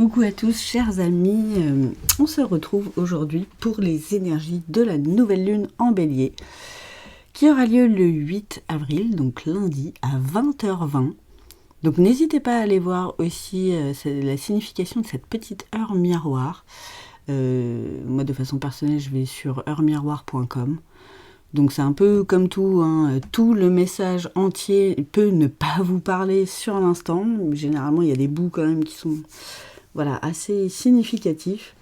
Coucou à tous, chers amis, on se retrouve aujourd'hui pour les énergies de la nouvelle lune en bélier qui aura lieu le 8 avril, donc lundi à 20h20. Donc n'hésitez pas à aller voir aussi la signification de cette petite heure miroir. Moi de façon personnelle je vais sur heuremiroir.com. Donc c'est un peu comme tout, tout le message entier peut ne pas vous parler sur l'instant. Généralement il y a des bouts quand même qui sont assez significatifs.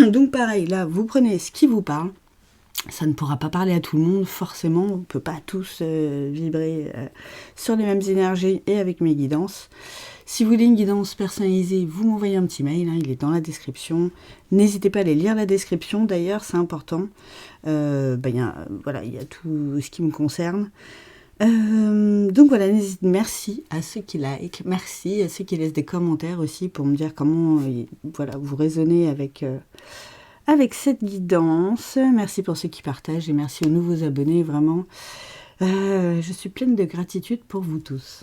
Donc pareil, là vous prenez ce qui vous parle. Ça ne pourra pas parler à tout le monde, forcément, on ne peut pas tous vibrer sur les mêmes énergies et avec mes guidances. Si vous voulez une guidance personnalisée, vous m'envoyez un petit mail, il est dans la description. N'hésitez pas à aller lire la description, d'ailleurs, c'est important. Il y a tout ce qui me concerne. Donc voilà, merci à ceux qui like, merci à ceux qui laissent des commentaires aussi pour me dire comment vous raisonnez avec cette guidance. Merci pour ceux qui partagent et merci aux nouveaux abonnés, vraiment. Je suis pleine de gratitude pour vous tous.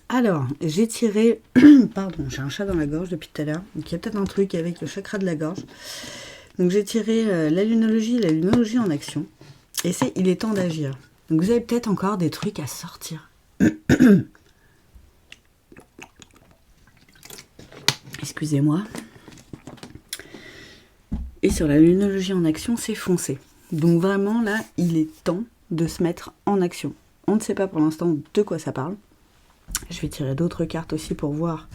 Alors, j'ai tiré... Pardon, j'ai un chat dans la gorge depuis tout à l'heure. Donc il y a peut-être un truc avec le chakra de la gorge. Donc j'ai tiré la lunologie en action. Et c'est « Il est temps d'agir ». Donc vous avez peut-être encore des trucs à sortir. Excusez-moi. Et sur la lunologie en action, c'est foncé. Donc vraiment, là, il est temps de se mettre en action. On ne sait pas pour l'instant de quoi ça parle. Je vais tirer d'autres cartes aussi pour voir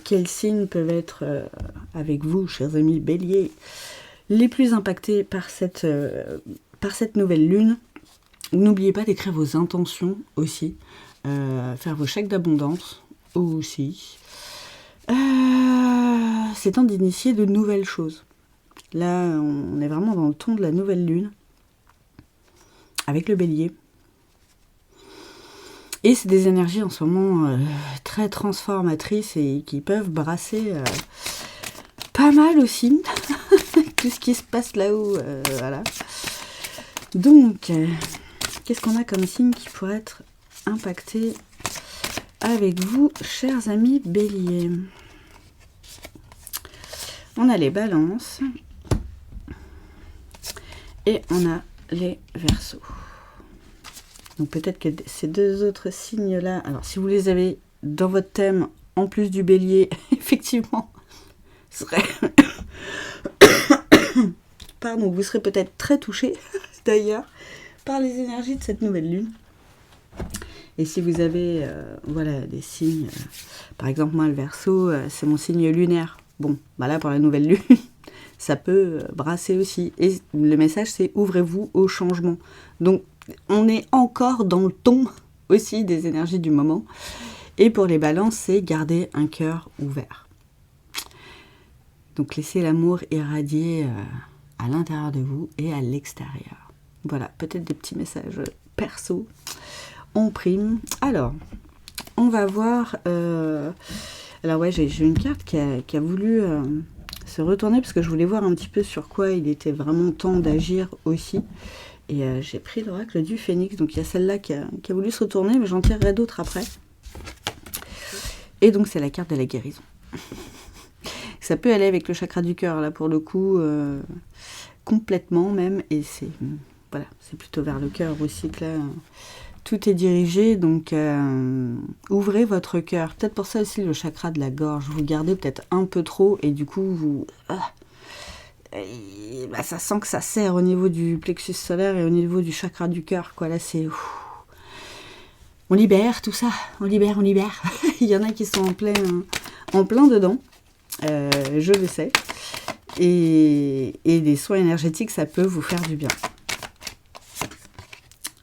quels signes peuvent être avec vous, chers amis béliers, les plus impactés par cette nouvelle lune. N'oubliez pas d'écrire vos intentions aussi, faire vos chèques d'abondance aussi. C'est temps d'initier de nouvelles choses. Là, on est vraiment dans le ton de la nouvelle lune, avec le bélier. Et c'est des énergies en ce moment très transformatrices et qui peuvent brasser pas mal aussi. Tout ce qui se passe là-haut, voilà. Donc, qu'est-ce qu'on a comme signe qui pourrait être impacté avec vous, chers amis béliers? On a les balances et on a les verseaux. Donc peut-être que ces deux autres signes-là, alors si vous les avez dans votre thème, en plus du bélier, effectivement, vous serez peut-être très touché, d'ailleurs, par les énergies de cette nouvelle lune. Et si vous avez des signes, par exemple moi le Verseau, c'est mon signe lunaire. Bon, là pour la nouvelle lune, ça peut brasser aussi. Et le message c'est ouvrez-vous au changement. Donc on est encore dans le ton aussi des énergies du moment. Et pour les balances, c'est garder un cœur ouvert. Donc laissez l'amour irradier à l'intérieur de vous et à l'extérieur. Voilà, peut-être des petits messages perso en prime. Alors, on va voir... j'ai une carte qui a voulu se retourner parce que je voulais voir un petit peu sur quoi il était vraiment temps d'agir aussi. Et j'ai pris l'oracle du phénix. Donc il y a celle-là qui a voulu se retourner, mais j'en tirerai d'autres après. Et donc c'est la carte de la guérison. Ça peut aller avec le chakra du cœur, là pour le coup, complètement même. Et c'est plutôt vers le cœur aussi que là... Tout est dirigé, donc ouvrez votre cœur. Peut-être pour ça aussi le chakra de la gorge. Vous gardez peut-être un peu trop et du coup, ça sent que ça serre au niveau du plexus solaire et au niveau du chakra du cœur. Là, c'est... On libère tout ça. On libère. Il y en a qui sont en plein dedans. Je le sais. Et des soins énergétiques, ça peut vous faire du bien.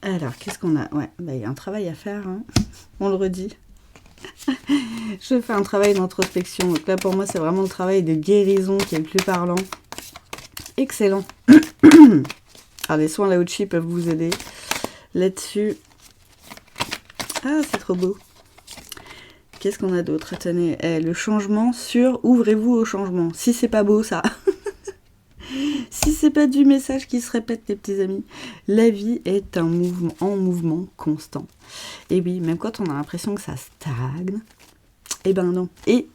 Alors, qu'est-ce qu'on a? Il y a un travail à faire, on le redit. Je fais un travail d'introspection. Donc là, pour moi, c'est vraiment le travail de guérison qui est le plus parlant. Excellent. Alors, les soins Lao-Chi peuvent vous aider là-dessus. Ah, c'est trop beau. Qu'est-ce qu'on a d'autre? Tenez, le changement sur ouvrez-vous au changement. Si c'est pas beau, ça... Si c'est pas du message qui se répète, les petits amis, la vie est un mouvement constant. Et oui, même quand on a l'impression que ça stagne, Eh ben non. Et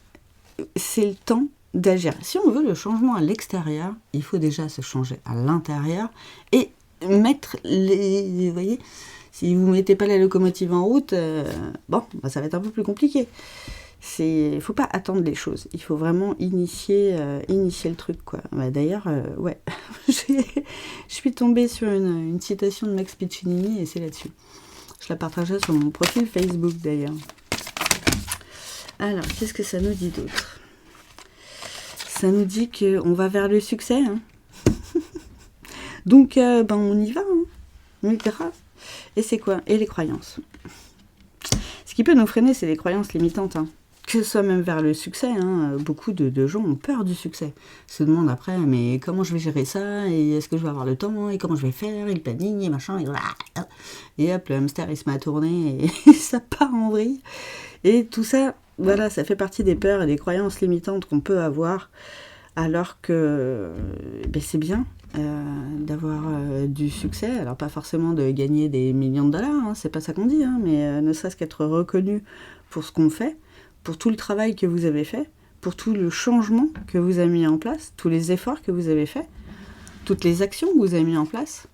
c'est le temps d'agir. Si on veut le changement à l'extérieur, il faut déjà se changer à l'intérieur et mettre les... Vous voyez, si vous ne mettez pas la locomotive en route, ça va être un peu plus compliqué. Il ne faut pas attendre les choses. Il faut vraiment initier le truc, quoi. D'ailleurs, je suis tombée sur une citation de Max Piccinini et c'est là-dessus. Je la partagerai sur mon profil Facebook, d'ailleurs. Alors, qu'est-ce que ça nous dit d'autre ? Ça nous dit qu'on va vers le succès. Hein. Donc, on y va. Hein. Mais grave. Et c'est quoi ? Et les croyances. Ce qui peut nous freiner, c'est les croyances limitantes. Hein. Que ce soit même vers le succès. Hein. Beaucoup de gens ont peur du succès. Se demandent après, mais comment je vais gérer ça ? Et est-ce que je vais avoir le temps ? Et comment je vais faire ? Et le planning, et machin. Et hop, le hamster, il se met à tourner et ça part en vrille. Et tout ça... Voilà, ça fait partie des peurs et des croyances limitantes qu'on peut avoir, alors que c'est bien d'avoir du succès. Alors pas forcément de gagner des millions de dollars, hein, c'est pas ça qu'on dit, hein, mais ne serait-ce qu'être reconnu pour ce qu'on fait, pour tout le travail que vous avez fait, pour tout le changement que vous avez mis en place, tous les efforts que vous avez faits, toutes les actions que vous avez mis en place.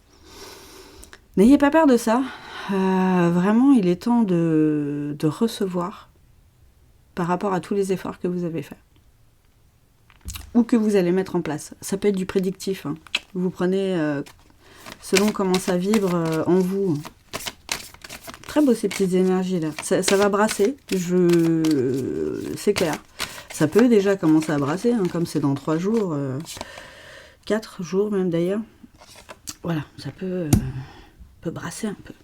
N'ayez pas peur de ça. Vraiment, il est temps de recevoir par rapport à tous les efforts que vous avez faits ou que vous allez mettre en place. Ça peut être du prédictif. Hein. Vous prenez selon comment ça vibre en vous. Très beau ces petites énergies là. Ça va brasser, c'est clair. Ça peut déjà commencer à brasser, hein, comme c'est dans 3 jours, 4 jours même d'ailleurs. Voilà, ça peut brasser un peu.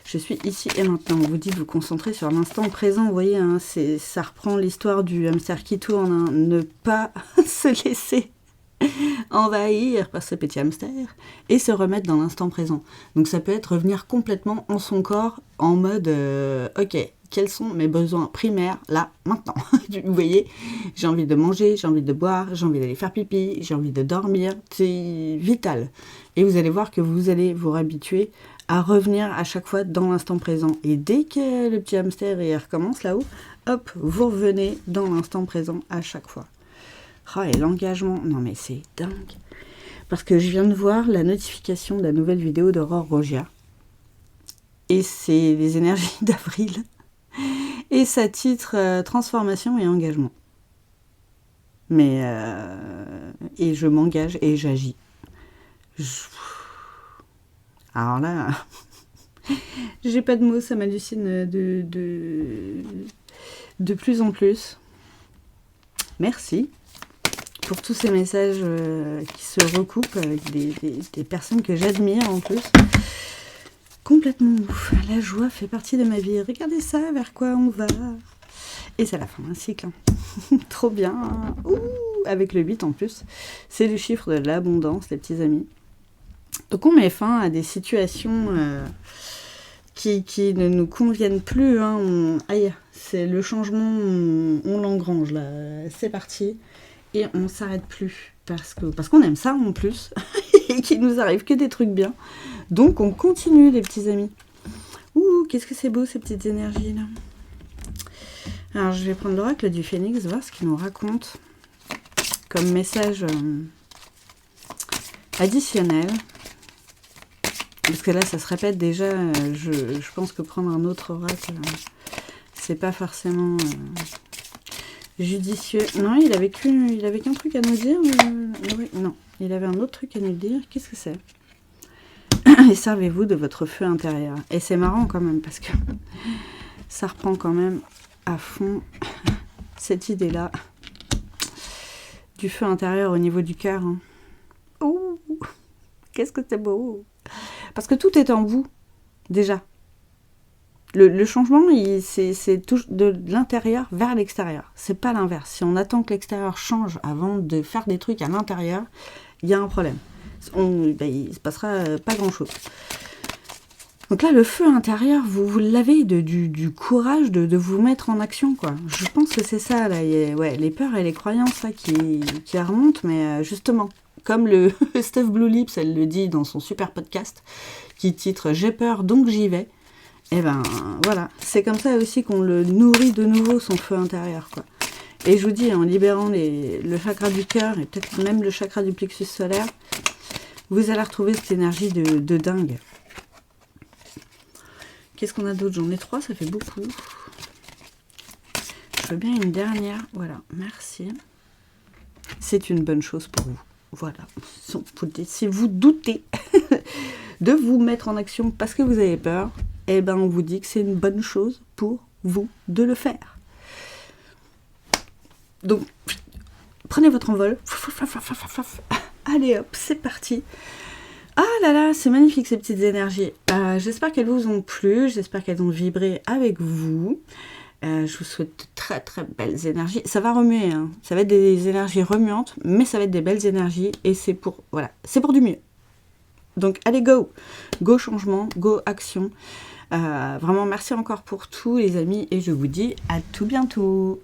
Je suis ici et maintenant. On vous dit de vous concentrer sur l'instant présent. Vous voyez, hein, ça reprend l'histoire du hamster qui tourne. Hein. Ne pas se laisser envahir par ce petit hamster et se remettre dans l'instant présent. Donc ça peut être revenir complètement en son corps en mode ok, quels sont mes besoins primaires là, maintenant. Vous voyez, j'ai envie de manger, j'ai envie de boire, j'ai envie d'aller faire pipi, j'ai envie de dormir. C'est vital. Et vous allez voir que vous allez vous habituer à revenir à chaque fois dans l'instant présent. Et dès que le petit hamster il recommence là-haut, hop, vous revenez dans l'instant présent à chaque fois. Oh, et l'engagement, non mais c'est dingue. Parce que je viens de voir la notification de la nouvelle vidéo d'Aurore Rogia. Et c'est les énergies d'avril. Et ça titre Transformation et engagement. Mais et je m'engage et j'agis. Alors là, j'ai pas de mots, ça m'hallucine de plus en plus. Merci pour tous ces messages qui se recoupent avec des personnes que j'admire en plus. Complètement ouf. La joie fait partie de ma vie. Regardez ça, vers quoi on va. Et c'est la fin d'un cycle. Hein. Trop bien. Ouh, avec le 8 en plus. C'est le chiffre de l'abondance, les petits amis. Donc on met fin à des situations qui ne nous conviennent plus. Hein. Aïe, c'est le changement, on l'engrange là. C'est parti. Et on ne s'arrête plus. Parce qu'on aime ça en plus. Et qu'il nous arrive que des trucs bien. Donc on continue les petits amis. Ouh, qu'est-ce que c'est beau ces petites énergies là. Alors je vais prendre l'oracle du Phénix, voir ce qu'il nous raconte comme message additionnel. Parce que là, ça se répète déjà. Je pense que prendre un autre oracle, c'est pas forcément judicieux. Non, il avait qu'un truc à nous dire. Oui, non, il avait un autre truc à nous dire. Qu'est-ce que c'est ? Et servez-vous de votre feu intérieur. Et c'est marrant quand même, parce que ça reprend quand même à fond cette idée-là du feu intérieur au niveau du cœur. Hein. Ouh, qu'est-ce que c'est beau! Parce que tout est en vous, déjà. Le changement, c'est tout de l'intérieur vers l'extérieur. C'est pas l'inverse. Si on attend que l'extérieur change avant de faire des trucs à l'intérieur, il y a un problème. Il se passera pas grand-chose. Donc là, le feu intérieur, vous l'avez, du courage de vous mettre en action, quoi. Je pense que c'est ça, là. Les peurs et les croyances là, qui remontent, mais justement... Comme le Steph Blue Lips, elle le dit dans son super podcast, qui titre « J'ai peur, donc j'y vais ». Et ben voilà, c'est comme ça aussi qu'on le nourrit de nouveau, son feu intérieur, quoi. Et je vous dis, en libérant le chakra du cœur et peut-être même le chakra du plexus solaire, vous allez retrouver cette énergie de dingue. Qu'est-ce qu'on a d'autre? J'en ai 3, ça fait beaucoup. Je veux bien une dernière. Voilà, merci. C'est une bonne chose pour vous. Voilà. Si vous doutez de vous mettre en action parce que vous avez peur, eh ben on vous dit que c'est une bonne chose pour vous de le faire. Donc, prenez votre envol. Allez hop, c'est parti. Ah là là, c'est magnifique ces petites énergies. J'espère qu'elles vous ont plu, j'espère qu'elles ont vibré avec vous. Je vous souhaite de très très belles énergies. Ça va remuer, hein. Ça va être des énergies remuantes, mais ça va être des belles énergies et c'est pour, voilà, c'est pour du mieux. Donc allez, go! Go changement, go action. Vraiment merci encore pour tout les amis et je vous dis à tout bientôt.